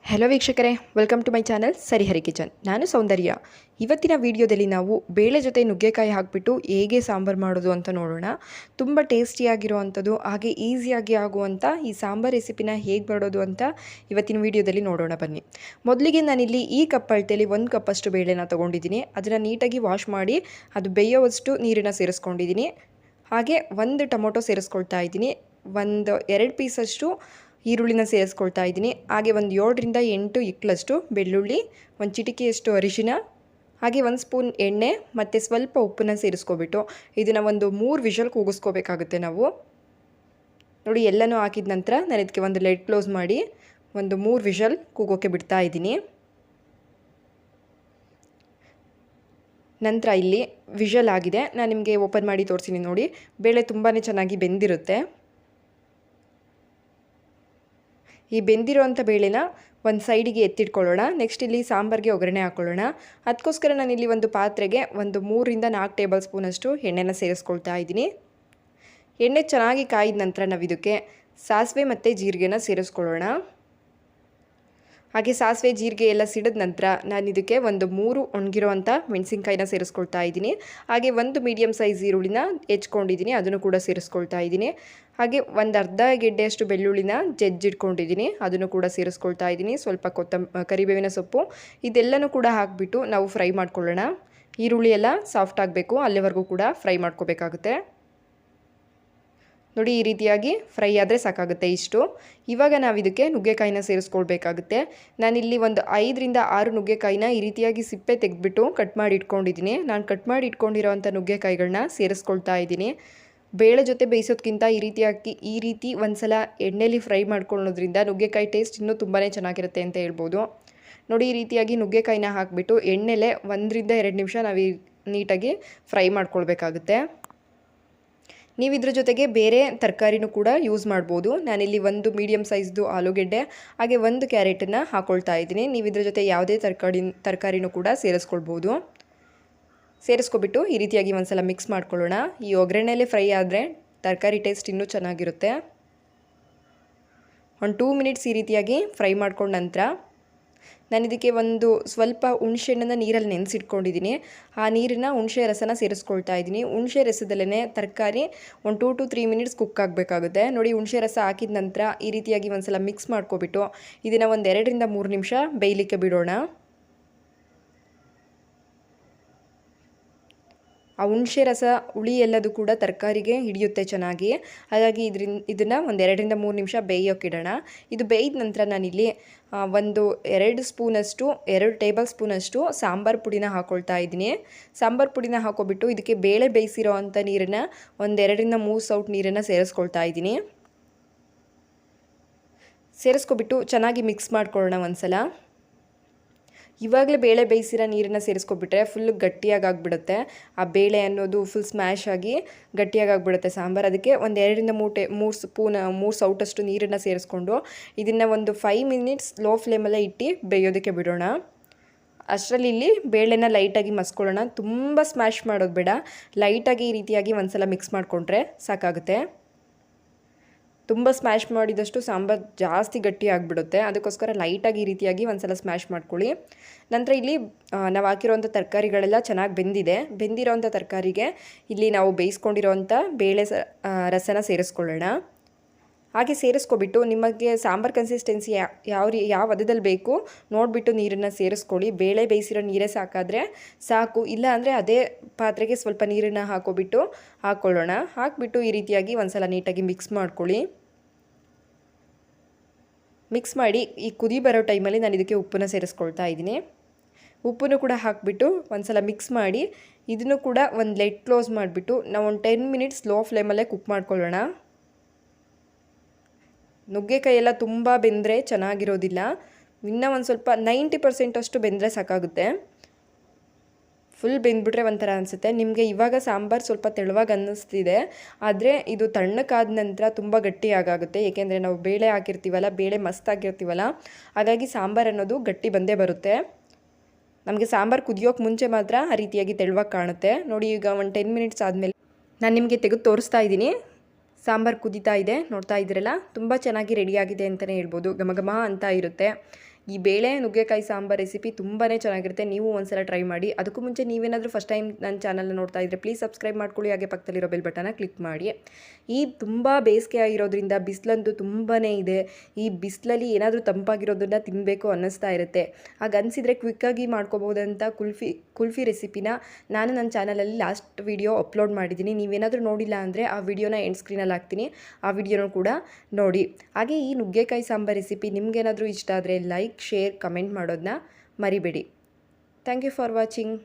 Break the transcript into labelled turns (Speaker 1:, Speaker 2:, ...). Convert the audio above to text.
Speaker 1: Hello ವೀಕ್ಷಕರೇ, welcome to my channel Sarihari kitchen. ನಾನು ಸೌಂದರ್ಯ. ಇವತ್ತಿನ ವಿಡಿಯೋದಲ್ಲಿ ನಾವು ಬೇಳೆ ಜೊತೆ ನುಗ್ಗೆಕಾಯಿ ಹಾಕಿಬಿಟ್ಟು ಹೇಗೆ ಸಾಂಬಾರು ಮಾಡೋದು ಅಂತ ನೋಡೋಣ. ತುಂಬ ಟೇಸ್ಟಿಯಾಗಿರುವಂಥದ್ದು ಹಾಗೆ ಈಸಿಯಾಗಿ ಆಗುವಂಥ ಈ ಸಾಂಬಾರು ರೆಸಿಪಿನ ಹೇಗೆ ಮಾಡೋದು ಅಂತ ಇವತ್ತಿನ ವಿಡಿಯೋದಲ್ಲಿ ನೋಡೋಣ ಬನ್ನಿ. ಮೊದಲಿಗೆ ನಾನಿಲ್ಲಿ ಈ ಕಪ್ ಅಳತೆಯಲ್ಲಿ 1 ಕಪ್ಪಷ್ಟು ಬೇಳೆನ ತೊಗೊಂಡಿದ್ದೀನಿ. ಅದನ್ನು ನೀಟಾಗಿ ವಾಶ್ ಮಾಡಿ ಅದು ಬೇಯೋವಷ್ಟು ನೀರನ್ನು ಸೇರಿಸ್ಕೊಂಡಿದ್ದೀನಿ. ಹಾಗೆ 1 ಟೊಮೊಟೊ ಸೇರಿಸ್ಕೊಳ್ತಾ ಇದ್ದೀನಿ. 2 ಪೀಸಷ್ಟು ಈರುಳ್ಳಿನ ಸೇರಿಸ್ಕೊಳ್ತಾ ಇದ್ದೀನಿ. ಹಾಗೆ 7 ರಿಂದ 8 ಇಕ್ಕಳಷ್ಟು ಬೆಳ್ಳುಳ್ಳಿ, 1 ಚಿಟಿಕೆಯಷ್ಟು ಅರಿಶಿನ, ಹಾಗೆ 1 ಸ್ಪೂನ್ ಎಣ್ಣೆ ಮತ್ತು ಸ್ವಲ್ಪ ಉಪ್ಪನ್ನು ಸೇರಿಸ್ಕೊಬಿಟ್ಟು ಇದನ್ನು 3 ವಿಷಲ್ ಕೂಗಿಸ್ಕೋಬೇಕಾಗುತ್ತೆ ನಾವು. ನೋಡಿ, ಎಲ್ಲನೂ ಹಾಕಿದ ನಂತರ ನಾನು ಇದಕ್ಕೆ ಒಂದು ಲಿಡ್ ಕ್ಲೋಸ್ ಮಾಡಿ 3 ವಿಷಲ್ ಕೂಗೋಕ್ಕೆ ಬಿಡ್ತಾ ಇದ್ದೀನಿ. ನಂತರ ಇಲ್ಲಿ ವಿಷಲ್ ಆಗಿದೆ. ನಾನು ನಿಮಗೆ ಓಪನ್ ಮಾಡಿ ತೋರಿಸ್ತೀನಿ. ನೋಡಿ, ಬೇಳೆ ತುಂಬಾ ಚೆನ್ನಾಗಿ ಬೆಂದಿರುತ್ತೆ. ಈ ಬೆಂದಿರೋವಂಥ ಬೇಳೆನ ಒಂದು ಸೈಡಿಗೆ ಎತ್ತಿಟ್ಕೊಳ್ಳೋಣ. ನೆಕ್ಸ್ಟ್ ಇಲ್ಲಿ ಸಾಂಬಾರಿಗೆ ಒಗ್ಗರಣೆ ಹಾಕ್ಕೊಳ್ಳೋಣ. ಅದಕ್ಕೋಸ್ಕರ ನಾನಿಲ್ಲಿ ಒಂದು ಪಾತ್ರೆಗೆ 3 ರಿಂದ 4 ಟೇಬಲ್ ಸ್ಪೂನಷ್ಟು ಎಣ್ಣೆನ ಸೇರಿಸ್ಕೊಳ್ತಾ ಇದ್ದೀನಿ. ಎಣ್ಣೆ ಚೆನ್ನಾಗಿ ಕಾಯಿದ ನಂತರ ನಾವು ಇದಕ್ಕೆ ಸಾಸಿವೆ ಮತ್ತು ಜೀರಿಗೆನ ಸೇರಿಸ್ಕೊಳ್ಳೋಣ. ಹಾಗೆ ಸಾಸಿವೆ ಜೀರಿಗೆ ಎಲ್ಲ ಸಿಡಿದ ನಂತರ ನಾನು ಇದಕ್ಕೆ 3 ಒಣಗಿರೋವಂಥ ಮೆಣಸಿನ್ಕಾಯಿನ ಸೇರಿಸ್ಕೊಳ್ತಾ ಇದ್ದೀನಿ. ಹಾಗೆ 1 ಮೀಡಿಯಮ್ ಸೈಜ್ ಈರುಳ್ಳಿನ ಹೆಚ್ಕೊಂಡಿದ್ದೀನಿ, ಅದನ್ನು ಕೂಡ ಸೇರಿಸ್ಕೊಳ್ತಾ ಇದ್ದೀನಿ. ಹಾಗೆ ಅರ್ಧ ಗೆಡ್ಡೆಯಷ್ಟು ಬೆಳ್ಳುಳ್ಳಿನ ಜಜ್ಜಿಟ್ಕೊಂಡಿದ್ದೀನಿ, ಅದನ್ನು ಕೂಡ ಸೇರಿಸ್ಕೊಳ್ತಾ ಇದ್ದೀನಿ. ಸ್ವಲ್ಪ ಕರಿಬೇವಿನ ಸೊಪ್ಪು, ಇದೆಲ್ಲನೂ ಕೂಡ ಹಾಕಿಬಿಟ್ಟು ನಾವು ಫ್ರೈ ಮಾಡ್ಕೊಳ್ಳೋಣ. ಈರುಳ್ಳಿ ಎಲ್ಲ ಸಾಫ್ಟ್ ಆಗಬೇಕು, ಅಲ್ಲಿವರೆಗೂ ಕೂಡ ಫ್ರೈ ಮಾಡ್ಕೋಬೇಕಾಗುತ್ತೆ. ನೋಡಿ, ಈ ರೀತಿಯಾಗಿ ಫ್ರೈ ಆದರೆ ಸಾಕಾಗುತ್ತೆ ಇಷ್ಟು. ಇವಾಗ ನಾವು ಇದಕ್ಕೆ ನುಗ್ಗೆಕಾಯಿನ ಸೇರಿಸ್ಕೊಳ್ಬೇಕಾಗುತ್ತೆ. ನಾನಿಲ್ಲಿ 5 ರಿಂದ 6 ನುಗ್ಗೆಕಾಯಿನ ಈ ರೀತಿಯಾಗಿ ಸಿಪ್ಪೆ ತೆಗೆದ್ಬಿಟ್ಟು ಕಟ್ ಮಾಡಿ ಇಟ್ಕೊಂಡಿದ್ದೀನಿ. ನಾನು ಕಟ್ ಮಾಡಿ ಇಟ್ಕೊಂಡಿರೋವಂಥ ನುಗ್ಗೆಕಾಯಿಗಳನ್ನ ಸೇರಿಸ್ಕೊಳ್ತಾ ಇದ್ದೀನಿ. ಬೇಳೆ ಜೊತೆ ಬೇಯಿಸೋದಕ್ಕಿಂತ ಈ ರೀತಿ ಒಂದ್ಸಲ ಎಣ್ಣೆಲಿ ಫ್ರೈ ಮಾಡ್ಕೊಳ್ಳೋದ್ರಿಂದ ನುಗ್ಗೆಕಾಯಿ ಟೇಸ್ಟ್ ಇನ್ನೂ ತುಂಬಾ ಚೆನ್ನಾಗಿರುತ್ತೆ ಅಂತ ಹೇಳ್ಬೋದು. ನೋಡಿ, ಈ ರೀತಿಯಾಗಿ ನುಗ್ಗೆಕಾಯಿನ ಹಾಕಿಬಿಟ್ಟು ಎಣ್ಣೆಲೆ 1 ರಿಂದ 2 ನಿಮಿಷ ನಾವು ನೀಟಾಗಿ ಫ್ರೈ ಮಾಡ್ಕೊಳ್ಬೇಕಾಗುತ್ತೆ. ನೀವು ಇದ್ರ ಜೊತೆಗೆ ಬೇರೆ ತರಕಾರಿನೂ ಕೂಡ ಯೂಸ್ ಮಾಡ್ಬೋದು. ನಾನಿಲ್ಲಿ 1 ಮೀಡಿಯಮ್ ಸೈಜ್ದು ಆಲೂಗೆಡ್ಡೆ ಹಾಗೆ 1 ಕ್ಯಾರೆಟನ್ನು ಹಾಕ್ಕೊಳ್ತಾ ಇದ್ದೀನಿ. ನೀವು ಇದ್ರ ಜೊತೆ ಯಾವುದೇ ತರಕಾರಿನೂ ಕೂಡ ಸೇರಿಸ್ಕೊಳ್ಬೋದು. ಸೇರಿಸ್ಕೊಬಿಟ್ಟು ಈ ರೀತಿಯಾಗಿ ಒಂದ್ಸಲ ಮಿಕ್ಸ್ ಮಾಡ್ಕೊಳ್ಳೋಣ. ಈ ಒಗ್ಗರಣೆಯಲ್ಲೇ ಫ್ರೈ ಆದರೆ ತರಕಾರಿ ಟೇಸ್ಟ್ ಇನ್ನೂ ಚೆನ್ನಾಗಿರುತ್ತೆ. 2 ಮಿನಿಟ್ಸ್ ಈ ರೀತಿಯಾಗಿ ಫ್ರೈ ಮಾಡ್ಕೊಂಡ ನಂತರ ನಾನು ಇದಕ್ಕೆ ಸ್ವಲ್ಪ ಹುಣಸೆಹಣ್ಣನ್ನು ನೀರಲ್ಲಿ ನೆನೆಸಿಟ್ಕೊಂಡಿದ್ದೀನಿ. ಆ ನೀರನ್ನು ಹುಣಸೆ ರಸನ ಸೇರಿಸ್ಕೊಳ್ತಾ ಇದ್ದೀನಿ. ಹುಣಸೆ ರಸದಲ್ಲೇ ತರಕಾರಿ 2 to 3 ಮಿನಿಟ್ಸ್ ಕುಕ್ ಆಗಬೇಕಾಗುತ್ತೆ. ನೋಡಿ, ಹುಣಸೆ ರಸ ಹಾಕಿದ ನಂತರ ಈ ರೀತಿಯಾಗಿ ಒಂದ್ಸಲ ಮಿಕ್ಸ್ ಮಾಡ್ಕೊಬಿಟ್ಟು ಇದನ್ನು 2 ರಿಂದ 3 ನಿಮಿಷ ಬೇಯಲಿಕ್ಕೆ ಬಿಡೋಣ. ಆ ಹುಣಸೆ ರಸ ಹುಳಿ ಎಲ್ಲದು ಕೂಡ ತರಕಾರಿಗೆ ಹಿಡಿಯುತ್ತೆ ಚೆನ್ನಾಗಿ. ಹಾಗಾಗಿ ಇದನ್ನು 2 ರಿಂದ 3 ನಿಮಿಷ ಬೇಯೋಕ್ಕಿಡೋಣ. ಇದು ಬೇಯ್ದ ನಂತರ ನಾನಿಲ್ಲಿ 2 ಟೇಬಲ್ ಸ್ಪೂನಷ್ಟು ಸಾಂಬಾರು ಪುಡಿನ ಹಾಕ್ಕೊಳ್ತಾ ಇದ್ದೀನಿ. ಸಾಂಬಾರು ಪುಡಿನ ಹಾಕ್ಕೊಬಿಟ್ಟು ಇದಕ್ಕೆ ಬೇಳೆ ಬೇಯಿಸಿರೋ ಅಂಥ ನೀರನ್ನು 2 ರಿಂದ 3 ಸೌಟ್ ನೀರನ್ನು ಸೇರಿಸ್ಕೊಳ್ತಾ ಇದ್ದೀನಿ. ಸೇರಿಸ್ಕೊಬಿಟ್ಟು ಚೆನ್ನಾಗಿ ಮಿಕ್ಸ್ ಮಾಡ್ಕೊಳ್ಳೋಣ ಒಂದ್ಸಲ. ಇವಾಗಲೇ ಬೇಳೆ ಬೇಯಿಸಿರೋ ನೀರನ್ನು ಸೇರಿಸ್ಕೊಬಿಟ್ರೆ ಫುಲ್ ಗಟ್ಟಿಯಾಗಿ ಆಗಿಬಿಡುತ್ತೆ. ಆ ಬೇಳೆ ಅನ್ನೋದು ಫುಲ್ ಸ್ಮ್ಯಾಶ್ ಆಗಿ ಗಟ್ಟಿಯಾಗಿ ಆಗಿಬಿಡುತ್ತೆ ಸಾಂಬಾರು. ಅದಕ್ಕೆ 2 ರಿಂದ 3 ಸೌಟಷ್ಟು ನೀರನ್ನು ಸೇರಿಸ್ಕೊಂಡು ಇದನ್ನು 5 ಮಿನಿಟ್ಸ್ ಲೋ ಫ್ಲೇಮಲ್ಲೇ ಇಟ್ಟು ಬೇಯೋದಕ್ಕೆ ಬಿಡೋಣ. ಅಷ್ಟರಲ್ಲಿ ಇಲ್ಲಿ ಬೇಳೆನ ಲೈಟಾಗಿ ಮಸ್ಕೊಳ್ಳೋಣ. ತುಂಬ ಸ್ಮ್ಯಾಶ್ ಮಾಡೋದು ಬೇಡ, ಲೈಟಾಗಿ ಈ ರೀತಿಯಾಗಿ ಒಂದ್ಸಲ ಮಿಕ್ಸ್ ಮಾಡಿಕೊಂಡ್ರೆ ಸಾಕಾಗುತ್ತೆ. ತುಂಬ ಸ್ಮ್ಯಾಶ್ ಮಾಡಿದಷ್ಟು ಸಾಂಬಾರು ಜಾಸ್ತಿ ಗಟ್ಟಿ ಆಗಿಬಿಡುತ್ತೆ. ಅದಕ್ಕೋಸ್ಕರ ಲೈಟಾಗಿ ಈ ರೀತಿಯಾಗಿ ಒಂದ್ಸಲ ಸ್ಮ್ಯಾಶ್ ಮಾಡ್ಕೊಳ್ಳಿ. ನಂತರ ಇಲ್ಲಿ ನಾವು ಹಾಕಿರೋವಂಥ ತರಕಾರಿಗಳೆಲ್ಲ ಚೆನ್ನಾಗಿ ಬೆಂದಿರೋವಂಥ ತರಕಾರಿಗೆ ಇಲ್ಲಿ ನಾವು ಬೇಯಿಸ್ಕೊಂಡಿರೋವಂಥ ಬೇಳೆ ರಸನ ಸೇರಿಸ್ಕೊಳ್ಳೋಣ. ಹಾಗೆ ಸೇರಿಸ್ಕೊಬಿಟ್ಟು ನಿಮಗೆ ಸಾಂಬಾರು ಕನ್ಸಿಸ್ಟೆನ್ಸಿ ಯಾವ ಹದದಲ್ಲಿ ಬೇಕು ನೋಡಿಬಿಟ್ಟು ನೀರನ್ನು ಸೇರಿಸ್ಕೊಳ್ಳಿ. ಬೇಳೆ ಬೇಯಿಸಿರೋ ನೀರೇ ಸಾಕಾದರೆ ಸಾಕು, ಇಲ್ಲ ಅಂದರೆ ಅದೇ ಪಾತ್ರೆಗೆ ಸ್ವಲ್ಪ ನೀರನ್ನು ಹಾಕ್ಕೊಳ್ಳೋಣ. ಹಾಕಿಬಿಟ್ಟು ಈ ರೀತಿಯಾಗಿ ಒಂದ್ಸಲ ನೀಟಾಗಿ ಮಿಕ್ಸ್ ಮಾಡ್ಕೊಳ್ಳಿ. ಮಿಕ್ಸ್ ಮಾಡಿ ಈ ಕುದಿ ಬರೋ ಟೈಮಲ್ಲಿ ನಾನು ಇದಕ್ಕೆ ಉಪ್ಪನ್ನು ಸೇರಿಸ್ಕೊಳ್ತಾ ಇದ್ದೀನಿ. ಉಪ್ಪನ್ನು ಕೂಡ ಹಾಕಿಬಿಟ್ಟು ಒಂದ್ಸಲ ಮಿಕ್ಸ್ ಮಾಡಿ ಇದನ್ನು ಕೂಡ ಲಿಡ್ ಕ್ಲೋಸ್ ಮಾಡಿಬಿಟ್ಟು ನಾವು 10 ಮಿನಿಟ್ಸ್ ಲೋ ಫ್ಲೇಮಲ್ಲೇ ಕುಕ್ ಮಾಡ್ಕೊಳ್ಳೋಣ. ನುಗ್ಗೆಕಾಯಿ ಎಲ್ಲ ತುಂಬ ಬೆಂದರೆ ಚೆನ್ನಾಗಿರೋದಿಲ್ಲ. ಇನ್ನೂ ಸ್ವಲ್ಪ 90% ಅಷ್ಟು ಬೆಂದರೆ ಸಾಕಾಗುತ್ತೆ. ಫುಲ್ ಬೆಂದ್ಬಿಟ್ರೆ ಒಂಥರ ಅನಿಸುತ್ತೆ. ನಿಮಗೆ ಇವಾಗ ಸಾಂಬಾರು ಸ್ವಲ್ಪ ತೆಳುವಾಗಿ ಅನ್ನಿಸ್ತಿದೆ, ಆದರೆ ಇದು ತಣ್ಣಕ್ಕಾದ ನಂತರ ತುಂಬ ಗಟ್ಟಿಯಾಗುತ್ತೆ. ಏಕೆಂದರೆ ನಾವು ಬೇಳೆ ಹಾಕಿರ್ತೀವಲ್ಲ, ಬೇಳೆ ಮಸ್ತಾಗಿರ್ತೀವಲ್ಲ, ಹಾಗಾಗಿ ಸಾಂಬಾರು ಅನ್ನೋದು ಗಟ್ಟಿ ಬಂದೇ ಬರುತ್ತೆ. ನಮಗೆ ಸಾಂಬಾರು ಕುದಿಯೋಕ್ಕೆ ಮುಂಚೆ ಮಾತ್ರ ಆ ರೀತಿಯಾಗಿ ತೆಳುವಾಗಿ ಕಾಣುತ್ತೆ. ನೋಡಿ, ಈಗ 10 ಮಿನಿಟ್ಸ್ ಆದಮೇಲೆ ನಾನು ನಿಮಗೆ ತೆಗೆದು ತೋರಿಸ್ತಾ ಇದ್ದೀನಿ. ಸಾಂಬಾರು ಕುದೀತಾ ಇದೆ, ನೋಡ್ತಾ ಇದ್ದೀರಲ್ಲ, ತುಂಬ ಚೆನ್ನಾಗಿ ರೆಡಿಯಾಗಿದೆ ಅಂತಲೇ ಹೇಳ್ಬೋದು. ಘಮ ಘಮ ಅಂತ ಇರುತ್ತೆ. ಈ ಬೇಳೆ ನುಗ್ಗೆಕಾಯಿ ಸಾಂಬಾರ್ ರೆಸಿಪಿ ತುಂಬಾ ಚೆನ್ನಾಗಿರುತ್ತೆ. ನೀವು ಒಂದ್ಸಲ ಟ್ರೈ ಮಾಡಿ. ಅದಕ್ಕೂ ಮುಂಚೆ ನೀವೇನಾದರೂ ಫಸ್ಟ್ ಟೈಮ್ ನನ್ನ ಚಾನಲ್ನ ನೋಡ್ತಾ ಇದ್ದರೆ ಪ್ಲೀಸ್ ಸಬ್ಸ್ಕ್ರೈಬ್ ಮಾಡ್ಕೊಳ್ಳಿ, ಹಾಗೆ ಪಕ್ಕದಲ್ಲಿರೋ ಬೆಲ್ ಬಟನ್ನ ಕ್ಲಿಕ್ ಮಾಡಿ. ಈ ತುಂಬ ಬೇಸಿಗೆ ಆಗಿರೋದ್ರಿಂದ ಬಿಸಿಲಂತೂ ತುಂಬಾ ಇದೆ. ಈ ಬಿಸಿಲಲ್ಲಿ ಏನಾದರೂ ತಂಪಾಗಿರೋದನ್ನು ತಿನ್ನಬೇಕು ಅನ್ನಿಸ್ತಾ ಇರುತ್ತೆ. ಆಗ ಅನಿಸಿದರೆ ಕ್ವಿಕ್ಕಾಗಿ ಮಾಡ್ಕೋಬೋದಂತ ಕುಲ್ಫಿ ರೆಸಿಪಿನ ನಾನು ನನ್ನ ಚಾನಲಲ್ಲಿ ಲಾಸ್ಟ್ ವಿಡಿಯೋ ಅಪ್ಲೋಡ್ ಮಾಡಿದ್ದೀನಿ. ನೀವೇನಾದರೂ ನೋಡಿಲ್ಲ ಅಂದರೆ ಆ ವಿಡಿಯೋನ ಎಂಡ್ ಸ್ಕ್ರೀನಲ್ಲಿ ಹಾಕ್ತೀನಿ, ಆ ವಿಡಿಯೋನೂ ಕೂಡ ನೋಡಿ. ಹಾಗೆ ಈ ನುಗ್ಗೆಕಾಯಿ ಸಾಂಬಾರ್ ರೆಸಿಪಿ ನಿಮಗೇನಾದರೂ ಇಷ್ಟ ಆದರೆ ಲೈಕ್, ಶೇರ್, ಕಮೆಂಟ್ ಮಾಡೋದನ್ನ ಮರಿಬೇಡಿ. Thank you for watching.